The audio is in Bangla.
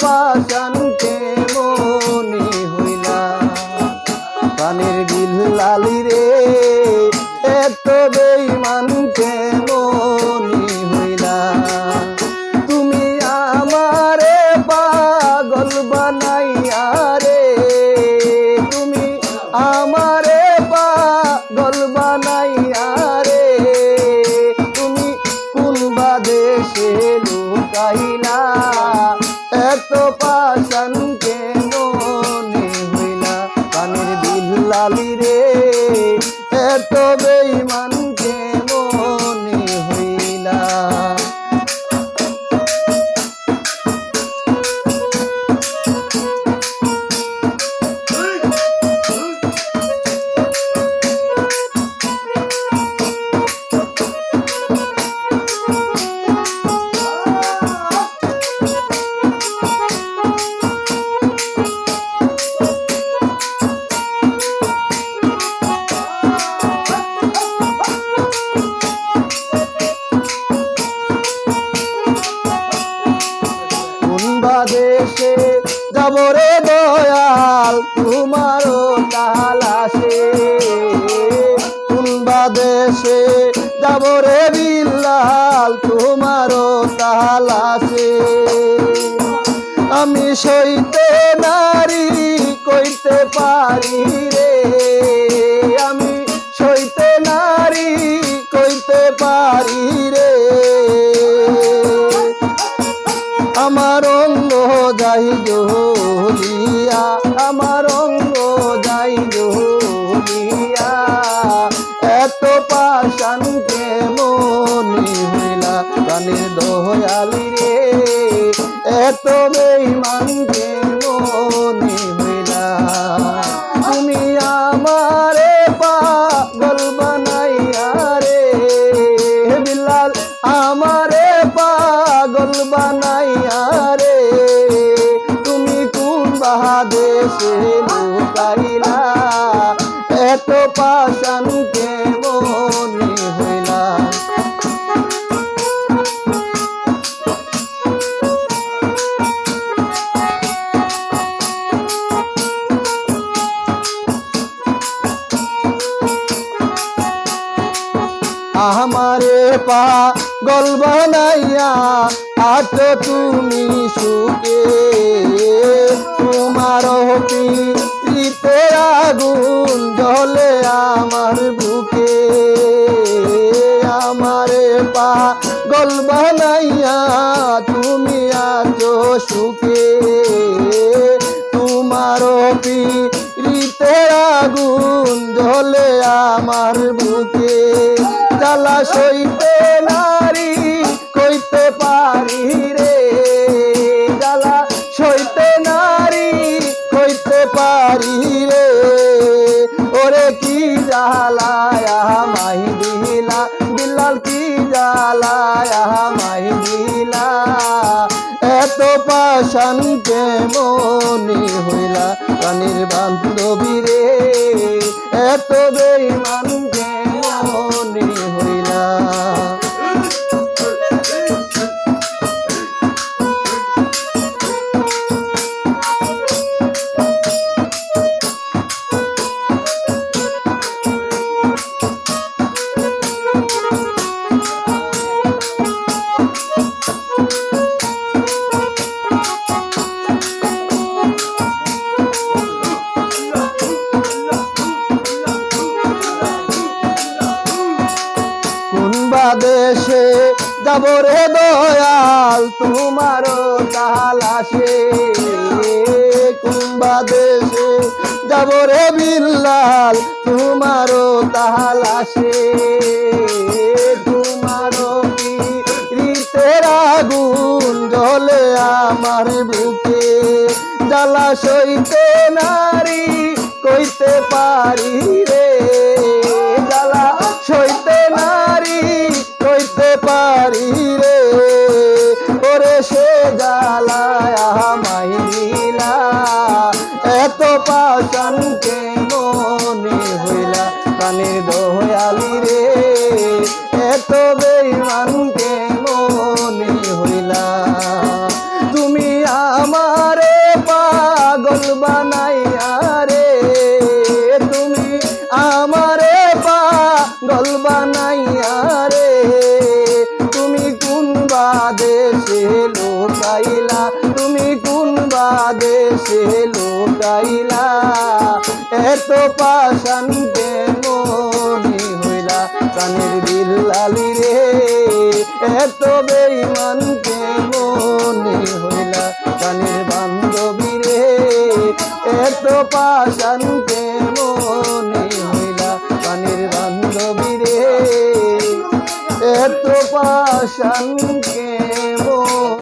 পাষাণ কেমনি হইলা প্রাণের বিল্লালি রে এত বেঈমান কেমনি হইলা তুমি আমারে পাগল বানাইয়া রে তুমি আমারে পাগল বানাইয়া রে তুমি কোন বাদেশে লুকাইলা এত পাষাণ কেমনি হইলা প্রাণের বিল্লালি রে এত বেঈমান কেমনি হইলা দেশে যাব রে দয়াল তোমারও তালাশে কোন দেশে যাব রে বিল্লাল তোমারও তালাশে আমি সইতে নারী কইতে পারি রে আমি সইতে নারী কইতে পারি রে আমার অঙ্গ যাই জ্বলিয়া আমার অঙ্গ যাই জ্বলিয়া এত পাষাণ কেমনি হইলা প্রাণের দয়ালি রে এত বেঈমান কেমনি হইলা তুমি আমারে পাগল বানাইয়া রে বিল্লাল আমারে পাগল বানাইয়া রে তুমি কোন বাদেশে লুকাইলা এত পাষাণ কেমনি হইলা আমারে পাগল বানাইয়া আছো তুমি সুখে তোমার পিতে আগুন জ্বলে আমার বুকে আমারে পাগল বানাইয়া তুমি আছো সুখে তোমার পিতে আগুন জ্বলে আমার বুকে জ্বালা সইতে নারী কইতে পারি রে জ্বালা সইতে নারী কইতে পারি রে ওরে কি জ্বালায়া মাই দিলা বিল্লাল কি জ্বালায়া মাই দিলা এত পাষাণ কেমনি হইলা প্রাণের বান্ধবী রে এত বেঈমান কেমনি হইলা দেশে যাব রে দয়াল তোমারও তালাশে কোন দেশে যাব রে বিল্লাল তোমারও তালাশে তোমারও পিরিতের আগুন জ্বলে আমার বুকে জ্বালা সইতে নারী কইতে পারি রে জ্বালা সইতে নারী কইতে পারি রে ওরে সে জ্বালায়া মাই দিলা এত পাষাণ কেমনি হইলা প্রাণের দয়ালি রে এত বেঈমান কেমনি হইলা তুমি আমার ঠকাইলা তুমি কোন বাদেশে লুকাইলা এত পাশান কেমনি হইলা প্রাণের বিল্লালি রে এত বেঈমান কেমনি হইলা প্রাণের বান্ধবী রে এত পাশান কেমনি হইলা প্রাণের বান্ধবী রে এত পাশান